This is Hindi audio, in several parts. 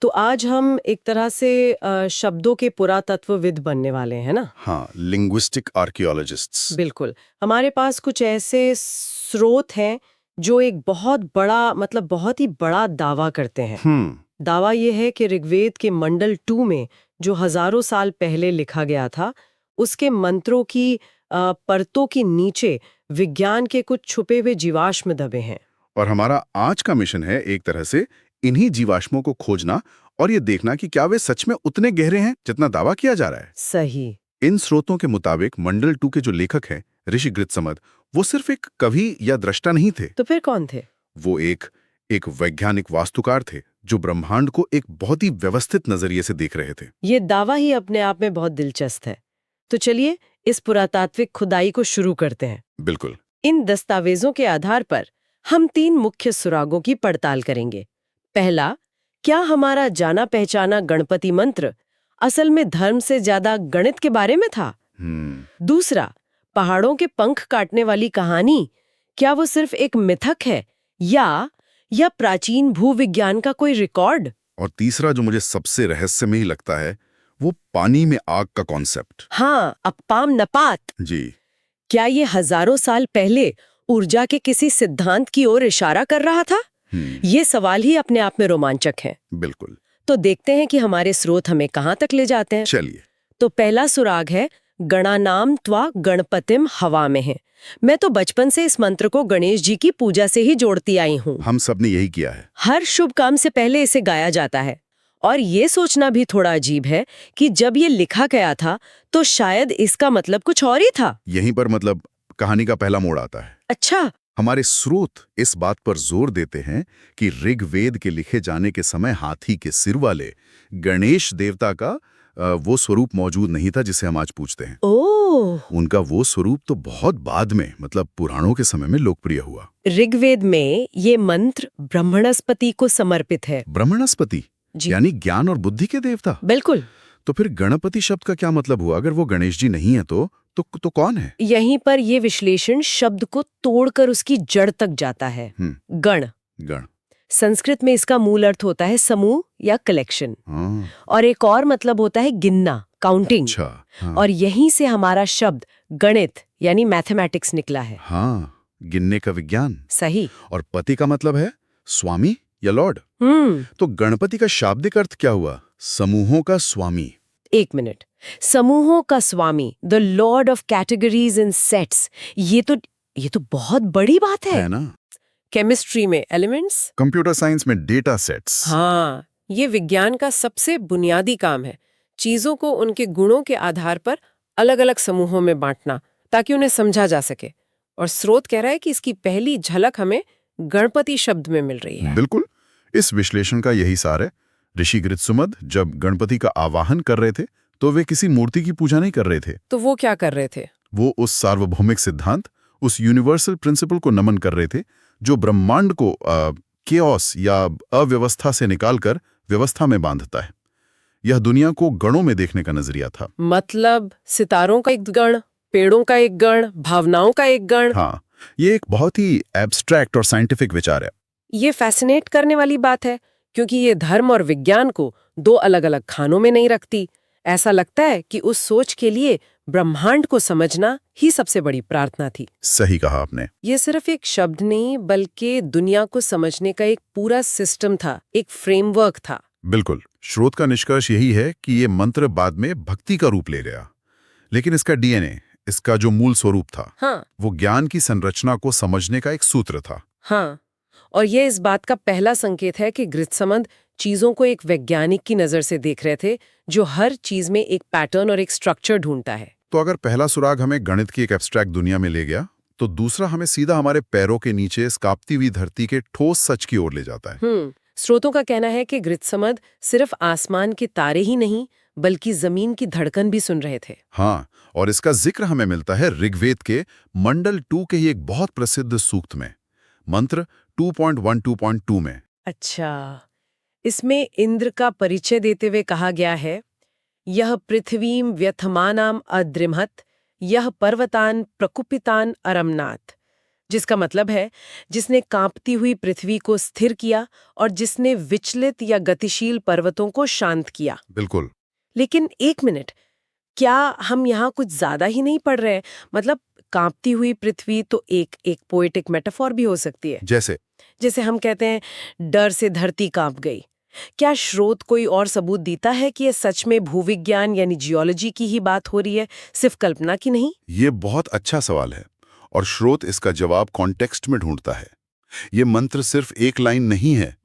तो आज हम एक तरह से शब्दों के पुरातत्वविद बनने वाले हैं ना। हाँ, लिंग्विस्टिक आर्कियोलॉजिस्ट्स। बिल्कुल। हमारे पास कुछ ऐसे स्रोत हैं जो एक बहुत बड़ा मतलब बहुत ही बड़ा दावा करते हैं। दावा ये है कि ऋग्वेद के मंडल 2 में जो हजारों साल पहले लिखा गया था, उसके मंत्रों की परतों के नीचे विज्ञान के कुछ छुपे हुए जीवाश्म दबे हैं। और हमारा आज का मिशन है एक तरह से इन्हीं जीवाश्मों को खोजना और ये देखना कि क्या वे सच में उतने गहरे हैं जितना दावा किया जा रहा है। सही। इन स्रोतों के मुताबिक मंडल 2 के जो लेखक हैं ऋषि गृत्समद, वो सिर्फ एक कवि या दृष्टा नहीं थे। तो फिर कौन थे? वो एक वैज्ञानिक वास्तुकार थे जो ब्रह्मांड को एक बहुत ही व्यवस्थित नजरिए से देख रहे थे। ये दावा ही अपने आप में बहुत दिलचस्प है। तो चलिए इस पुरातात्विक खुदाई को शुरू करते हैं। बिल्कुल। इन दस्तावेजों के आधार पर हम 3 मुख्य सुरागों की पड़ताल करेंगे। पहला, क्या हमारा जाना पहचाना गणपति मंत्र असल में धर्म से ज्यादा गणित के बारे में था? दूसरा, पहाड़ों के पंख काटने वाली कहानी, क्या वो सिर्फ एक मिथक है या प्राचीन भूविज्ञान का कोई रिकॉर्ड? और तीसरा, जो मुझे सबसे रहस्यमयी लगता है, वो पानी में आग का कॉन्सेप्ट। हाँ, अप्पाम नपात। जी। क्या ये हजारों साल पहले ऊर्जा के किसी सिद्धांत की ओर इशारा कर रहा था? ये सवाल ही अपने आप में रोमांचक है। बिल्कुल। तो देखते हैं कि हमारे स्रोत हमें कहाँ तक ले जाते हैं। चलिए। तो पहला सुराग है, गणानाम त्वा गणपतिम हवा में है। मैं तो बचपन से इस मंत्र को गणेश जी की पूजा से ही जोड़ती आई हूँ। हम सब ने यही किया है। हर शुभ काम से पहले इसे गाया जाता है। और ये सोचना भी थोड़ा अजीब है कि जब ये लिखा गया था तो शायद इसका मतलब कुछ और ही था। यहीं पर मतलब कहानी का पहला मोड़ आता है। अच्छा। हमारे स्रोत इस बात पर जोर देते हैं कि ऋग्वेद के लिखे जाने के समय हाथी के सिर वाले गणेश देवता का वो स्वरूप मौजूद नहीं था जिसे हम आज पूछते हैं। ओह। उनका वो स्वरूप तो बहुत बाद में मतलब पुराणों के समय में लोकप्रिय हुआ। ऋग्वेद में ये मंत्र ब्रह्मणस्पति को समर्पित है। ब्रह्मणस्पति यानी ज्ञान और बुद्धि के देवता। बिल्कुल। तो फिर गणपति शब्द का क्या मतलब हुआ? अगर वो गणेश जी नहीं है तो कौन है? यहीं पर ये विश्लेषण शब्द को तोड़कर उसकी जड़ तक जाता है। गण संस्कृत में इसका मूल अर्थ होता है समूह या कलेक्शन। और एक और मतलब होता है गिनना, काउंटिंग। अच्छा। और यहीं से हमारा शब्द गणित यानी मैथमेटिक्स निकला है। हाँ, गिनने का विज्ञान। सही। और पति का मतलब है स्वामी या लॉर्ड। तो गणपति का शाब्दिक अर्थ क्या हुआ? समूहों का स्वामी। एक मिनट, समूहों का स्वामी, the lord of categories in sets. ये तो बहुत बड़ी बात है ना? केमिस्ट्री में एलिमेंट्स, कंप्यूटर साइंस में डेटा सेट्स। हाँ, ये विज्ञान का सबसे बुनियादी काम है, चीजों को उनके गुणों के आधार पर अलग अलग समूहों में बांटना ताकि उन्हें समझा जा सके। और स्रोत कह रहा है कि इसकी पहली झलक हमें गणपति शब्द में मिल रही है। बिल्कुल, इस विश्लेषण का यही सार है। ऋषि गृत्समद जब गणपति का आवाहन कर रहे थे तो वे किसी मूर्ति की पूजा नहीं कर रहे थे। तो वो क्या कर रहे थे? वो उस सार्वभौमिक सिद्धांत, उस यूनिवर्सल प्रिंसिपल को नमन कर रहे थे जो ब्रह्मांड को केओस या अव्यवस्था से निकालकर व्यवस्था में बांधता है। यह दुनिया को गणों में देखने का नजरिया था। मतलब सितारों का एक गण, पेड़ों का एक गण, भावनाओं का एक गण। हाँ, ये एक बहुत ही एब्स्ट्रैक्ट और साइंटिफिक विचार है। ये फैसिनेट करने वाली बात है क्योंकि ये धर्म और विज्ञान को दो अलग अलग खानों में नहीं रखती। ऐसा लगता है कि उस सोच के लिए ब्रह्मांड को समझना ही सबसे बड़ी प्रार्थना थी। सही कहा आपने। ये सिर्फ एक शब्द नहीं बल्कि दुनिया को समझने का एक पूरा सिस्टम था, एक फ्रेमवर्क था। बिल्कुल। स्रोत का निष्कर्ष यही है कि ये मंत्र बाद में भक्ति का रूप ले गया, लेकिन इसका डीएनए, इसका जो मूल स्वरूप था, हाँ, वो ज्ञान की संरचना को समझने का एक सूत्र था। हाँ, और ये इस बात का पहला संकेत है कि गृत्समद चीजों को एक वैज्ञानिक की नजर से देख रहे थे जो हर चीज में एक पैटर्न और एक स्ट्रक्चर ढूंढता है। तो अगर पहला सुराग हमें गणित की एक एब्स्ट्रैक्ट दुनिया में ले गया, तो दूसरा हमें सीधा हमारे पैरों के नीचे इस कांपती हुई धरती के ठोस सच की ओर ले जाता है। स्रोतों का कहना है कि गृत्समद सिर्फ आसमान के तारे ही नहीं बल्कि जमीन की धड़कन भी सुन रहे थे। हाँ, और इसका जिक्र हमें मिलता है ऋग्वेद के मंडल 2 के ही एक बहुत प्रसिद्ध सूक्त में, मंत्र 2.1.2.2 में। अच्छा, इसमें इंद्र का परिचय देते हुए कहा गया है, यह पृथ्वीम व्यथमानाम अद्रिमहत, यह पर्वतान प्रकुपितान अरमनाथ। जिसका मतलब है जिसने कांपती हुई पृथ्वी को स्थिर किया और जिसने विचलित या गतिशील पर्वतों को शांत किया। बिल्कुल। लेकिन एक मिनट, क्या हम यहाँ कुछ ज्यादा ही नहीं पढ़ रहे हैं? मतलब कांपती हुई पृथ्वी तो एक पोएटिक मेटाफोर भी हो सकती है। जैसे हम कहते हैं डर से धरती कांप गई। क्या स्रोत कोई और सबूत देता है कि ये सच में भूविज्ञान यानी जियोलॉजी की ही बात हो रही है, सिर्फ कल्पना की नहीं? ये बहुत अच्छा सवाल है और स्रोत इसका जवाब कॉन्टेक्स्ट में ढूंढता है। ये मंत्र सिर्फ एक लाइन नहीं है।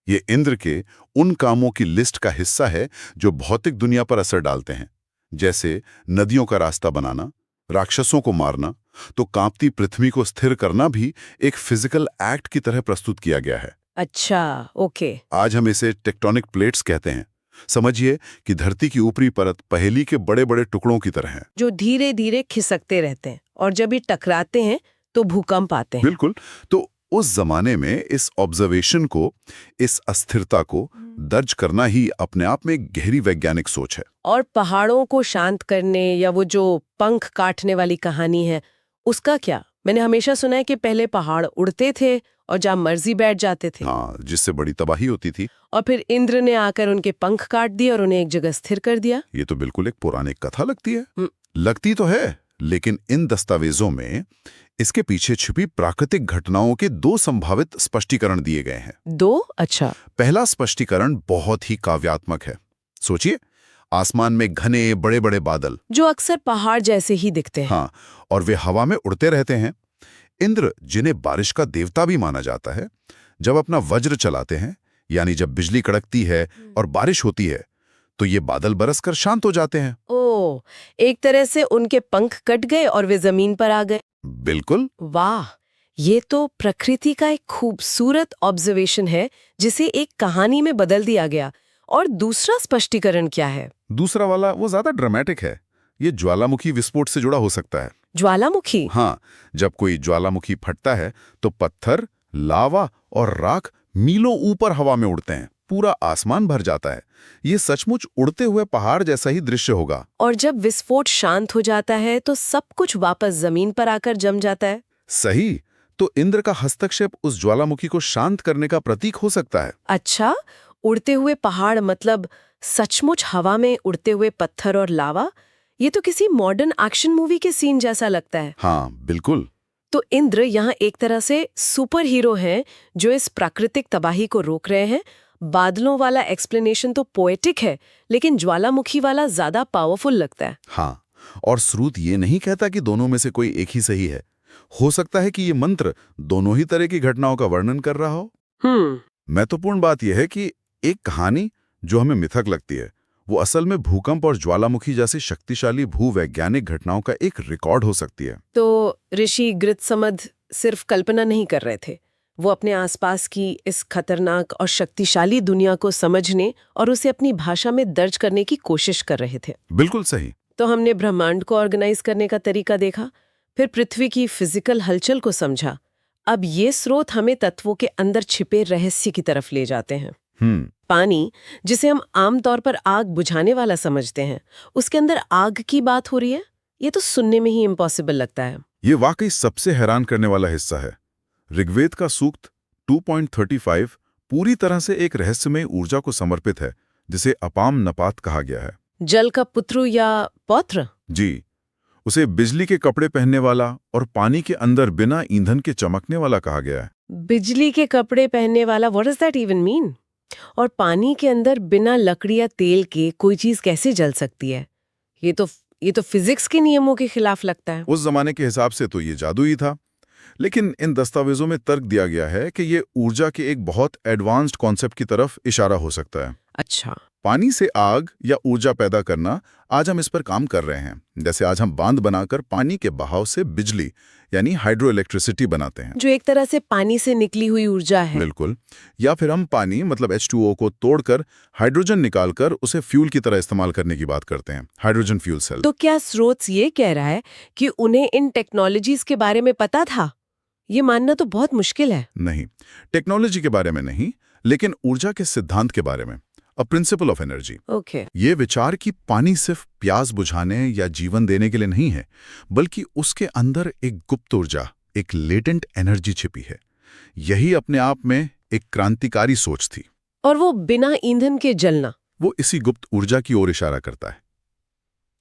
ये इंद्र के उन कामों की लिस्ट का हिस्सा है जो भौतिक दुनिया पर असर डालते हैं, जैसे नदियों का रास्ता बनाना, राक्षसों को मारना। तो कांपती पृथ्वी को स्थिर करना भी एक फिजिकल एक्ट की तरह प्रस्तुत किया गया है। अच्छा, ओके। आज हम इसे टेक्टोनिक प्लेट्स कहते हैं। समझिए कि धरती की ऊपरी परत पहेली के बड़े बड़े टुकड़ों की तरह है, जो धीरे धीरे खिसकते रहते हैं और जब ये टकराते हैं तो भूकंप आते हैं। बिल्कुल। तो उस जमाने में इस ऑब्जर्वेशन को, इस अस्थिरता को दर्ज करना ही अपने आप में एक गहरी वैज्ञानिक सोच है। और पहाड़ों को शांत करने या वो जो पंख काटने वाली कहानी है, उसका क्या? मैंने हमेशा सुना है कि पहले पहाड़ उड़ते थे और जहाँ मर्जी बैठ जाते थे। हाँ, जिससे बड़ी तबाही होती थी। और फिर इंद्र ने आकर उनके पंख काट दिए और उन्हें एक जगह स्थिर कर दिया। ये तो बिल्कुल एक पौराणिक कथा लगती है। लगती तो है, लेकिन इन दस्तावेजों में इसके पीछे छिपी प्राकृतिक घटनाओं के दो संभावित स्पष्टीकरण दिए गए हैं। दो? अच्छा। पहला स्पष्टीकरण बहुत ही काव्यात्मक है। सोचिए, आसमान में घने बड़े बड़े बादल जो अक्सर पहाड़ जैसे ही दिखते हैं। हाँ, और वे हवा में उड़ते रहते हैं। इंद्र, जिन्हें बारिश का देवता भी माना जाता है, जब अपना वज्र चलाते हैं, यानी जब बिजली कड़कती है और बारिश होती है, तो ये बादल बरसकर शांत हो जाते हैं। ओह, एक तरह से उनके पंख कट गए और वे जमीन पर आ गए। बिल्कुल। वाह, ये तो प्रकृति का एक खूबसूरत ऑब्जर्वेशन है जिसे एक कहानी में बदल दिया गया। और दूसरा स्पष्टीकरण क्या है? दूसरा वाला वो ज्यादा ड्रामेटिक है। ये ज्वालामुखी विस्फोट से जुड़ा हो सकता है। ज्वालामुखी? हाँ, जब कोई ज्वालामुखी फटता है तो पत्थर, लावा और राख मीलों ऊपर हवा में उड़ते हैं, पूरा आसमान भर जाता है। ये सचमुच उड़ते हुए पहाड़ जैसा ही दृश्य होगा। और जब विस्फोट शांत हो जाता है तो सब कुछ वापस जमीन पर आकर जम जाता है। सही। तो इंद्र का हस्तक्षेप उस ज्वालामुखी को शांत करने का प्रतीक हो सकता है। अच्छा, उड़ते हुए पहाड़ मतलब सचमुच हवा में उड़ते हुए पत्थर और लावा? ये तो किसी मॉडर्न एक्शन मूवी के सीन जैसा लगता है। हाँ, बिल्कुल। तो इंद्र यहाँ एक तरह से सुपर हीरो हैं जो इस प्राकृतिक तबाही को रोक रहे हैं। बादलों वाला एक्सप्लेनेशन तो पोएटिक है, लेकिन ज्वालामुखी वाला ज्यादा पावरफुल लगता है। हाँ, और स्रोत ये नहीं कहता कि दोनों में से कोई एक ही सही है। हो सकता है कि ये मंत्र दोनों ही तरह की घटनाओं का वर्णन कर रहा हो। महत्वपूर्ण बात यह है कि एक कहानी जो हमें मिथक लगती है, वो असल में भूकंप और ज्वालामुखी जैसी शक्तिशाली भूवैज्ञानिक घटनाओं का एक रिकॉर्ड हो सकती है। तो ऋषि गृत्समद सिर्फ कल्पना नहीं कर रहे थे, वो अपने आसपास की इस खतरनाक और शक्तिशाली दुनिया को समझने और उसे अपनी भाषा में दर्ज करने की कोशिश कर रहे थे। बिल्कुल सही। तो हमने ब्रह्मांड को ऑर्गेनाइज करने का तरीका देखा, फिर पृथ्वी की फिजिकल हलचल को समझा। अब ये स्रोत हमें तत्वों के अंदर छिपे रहस्य की तरफ ले जाते हैं। पानी, जिसे हम आमतौर पर आग बुझाने वाला समझते हैं, उसके अंदर आग की बात हो रही है। ये तो सुनने में ही इम्पॉसिबल लगता है। ये वाकई सबसे हैरान करने वाला हिस्सा है। ऋग्वेद का सूक्त 2.35 पूरी तरह से एक रहस्यमय ऊर्जा को समर्पित है, जिसे अपाम नपात कहा गया है। जल का पुत्र या पौत्र? जी, उसे बिजली के कपड़े पहनने वाला और पानी के अंदर बिना ईंधन के चमकने वाला कहा गया है। बिजली के कपड़े पहनने वाला, what does that even mean? और पानी के अंदर बिना लकड़ी या तेल के कोई चीज कैसे जल सकती है? ये तो फिजिक्स के नियमों के खिलाफ लगता है। उस जमाने के हिसाब से तो ये जादू ही था, लेकिन इन दस्तावेजों में तर्क दिया गया है कि ये ऊर्जा के एक बहुत एडवांस्ड कॉन्सेप्ट की तरफ इशारा हो सकता है। अच्छा, पानी से आग या ऊर्जा पैदा करना, आज हम इस पर काम कर रहे हैं। जैसे आज हम बांध बनाकर पानी के बहाव से बिजली यानी हाइड्रो इलेक्ट्रिसिटी बनाते हैं, जो एक तरह से पानी से निकली हुई ऊर्जा है। बिल्कुल। या फिर हम पानी मतलब H2O को तोड़कर हाइड्रोजन निकालकर उसे फ्यूल की तरह इस्तेमाल करने की बात करते हैं, हाइड्रोजन फ्यूल सेल। तो क्या स्रोत ये कह रहा है कि उन्हें इन टेक्नोलॉजीज के बारे में पता था? ये मानना तो बहुत मुश्किल है। नहीं, टेक्नोलॉजी के बारे में नहीं, लेकिन ऊर्जा के सिद्धांत के बारे में, अ प्रिंसिपल ऑफ एनर्जी। ओके। ये विचार कि पानी सिर्फ प्यास बुझाने या जीवन देने के लिए नहीं है, बल्कि उसके अंदर एक गुप्त ऊर्जा एक लेटेंट एनर्जी छिपी है। यही अपने आप में एक क्रांतिकारी सोच थी। और वो बिना ईंधन के जलना। वो इसी गुप्त ऊर्जा की ओर इशारा करता है।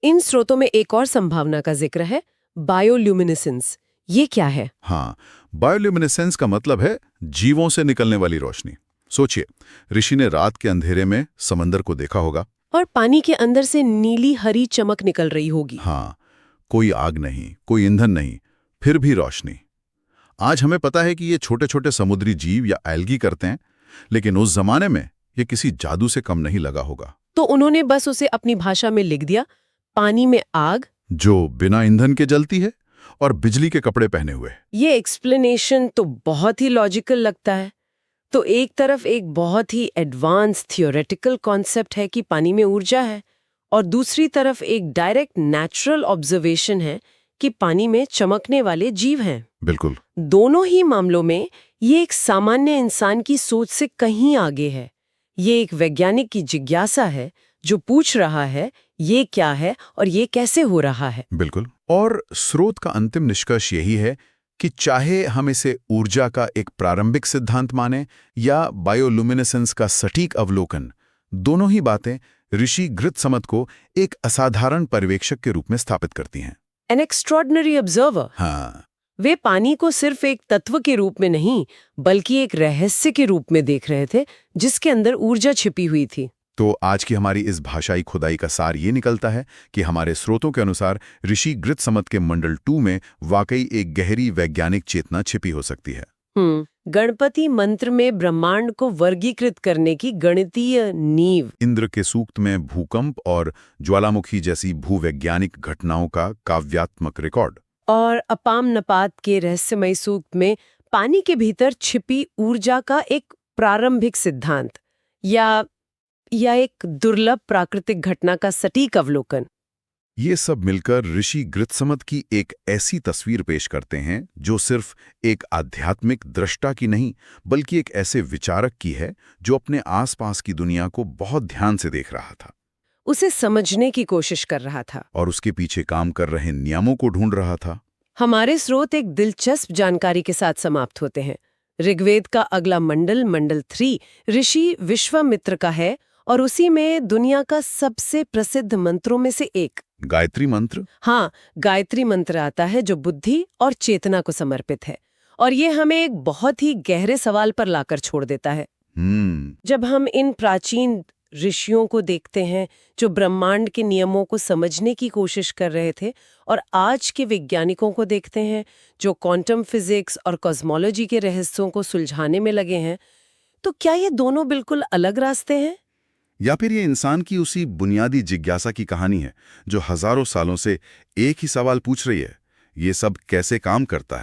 इन स्रोतों में एक और संभावना का जिक्र है, बायोल्यूमिनेसेंस। ये क्या है? हाँ, बायोल्यूमिनेसेंस का मतलब है जीवों से निकलने वाली रोशनी। सोचिए, ऋषि ने रात के अंधेरे में समंदर को देखा होगा। और पानी के अंदर से नीली हरी चमक निकल रही होगी। हाँ, कोई आग नहीं, कोई ईंधन नहीं, फिर भी रोशनी। आज हमें पता है कि ये छोटे छोटे समुद्री जीव या एल्गी करते हैं, लेकिन उस जमाने में ये किसी जादू से कम नहीं लगा होगा। तो उन्होंने बस उसे अपनी भाषा में लिख दिया, पानी में आग जो बिना ईंधन के जलती है और बिजली के कपड़े पहने हुए। ये एक्सप्लेनेशन तो बहुत ही लॉजिकल लगता है। तो एक तरफ एक बहुत ही एडवांस थियोरेटिकल कॉन्सेप्ट है कि पानी में ऊर्जा है, और दूसरी तरफ एक डायरेक्ट नेचुरल ऑब्जर्वेशन है कि पानी में चमकने वाले जीव हैं। बिल्कुल। दोनों ही मामलों में ये एक सामान्य इंसान की सोच से कहीं आगे है। ये एक वैज्ञानिक की जिज्ञासा है जो पूछ रहा है ये क्या है और ये कैसे हो रहा है। बिल्कुल। और स्रोत का अंतिम निष्कर्ष यही है कि चाहे हम इसे ऊर्जा का एक प्रारंभिक सिद्धांत माने या बायोलुमिनेसेंस का सटीक अवलोकन, दोनों ही बातें ऋषि गृत्समत को एक असाधारण पर्यवेक्षक के रूप में स्थापित करती हैं। An extraordinary observer. हाँ, वे पानी को सिर्फ एक तत्व के रूप में नहीं, बल्कि एक रहस्य के रूप में देख रहे थे जिसके अंदर ऊर्जा छिपी हुई थी। तो आज की हमारी इस भाषाई खुदाई का सार ये निकलता है कि हमारे स्रोतों के अनुसार ऋषि गृत्समत के मंडल 2 में वाकई एक गहरी वैज्ञानिक चेतना छिपी हो सकती है। गणपति मंत्र में ब्रह्मांड को वर्गीकृत करने की गणितीय नींव। इंद्र के सूक्त में भूकंप और ज्वालामुखी जैसी भूवैज्ञानिक घटनाओं का काव्यात्मक रिकॉर्ड। और अपाम नपात के रहस्यमय सूक्त में पानी के भीतर छिपी ऊर्जा का एक प्रारंभिक सिद्धांत या एक दुर्लभ प्राकृतिक घटना का सटीक अवलोकन। ये सब मिलकर ऋषि गृत्समत की एक ऐसी तस्वीर पेश करते हैं जो सिर्फ एक आध्यात्मिक दृष्टा की नहीं, बल्कि एक ऐसे विचारक की है जो अपने आसपास की दुनिया को बहुत ध्यान से देख रहा था, उसे समझने की कोशिश कर रहा था और उसके पीछे काम कर रहे नियमों को ढूंढ रहा था। हमारे स्रोत एक दिलचस्प जानकारी के साथ समाप्त होते हैं। ऋग्वेद का अगला मंडल, मंडल 3, ऋषि विश्वामित्र का है, और उसी में दुनिया का सबसे प्रसिद्ध मंत्रों में से एक गायत्री मंत्र। हाँ, गायत्री मंत्र आता है जो बुद्धि और चेतना को समर्पित है, और ये हमें एक बहुत ही गहरे सवाल पर लाकर छोड़ देता है। जब हम इन प्राचीन ऋषियों को देखते हैं जो ब्रह्मांड के नियमों को समझने की कोशिश कर रहे थे, और आज के वैज्ञानिकों को देखते हैं जो क्वांटम फिजिक्स और कॉस्मोलॉजी के रहस्यों को सुलझाने में लगे हैं, तो क्या ये दोनों बिल्कुल अलग रास्ते हैं? या फिर ये इंसान की उसी बुनियादी जिज्ञासा की कहानी है जो हजारों सालों से एक ही सवाल पूछ रही है, ये सब कैसे काम करता है।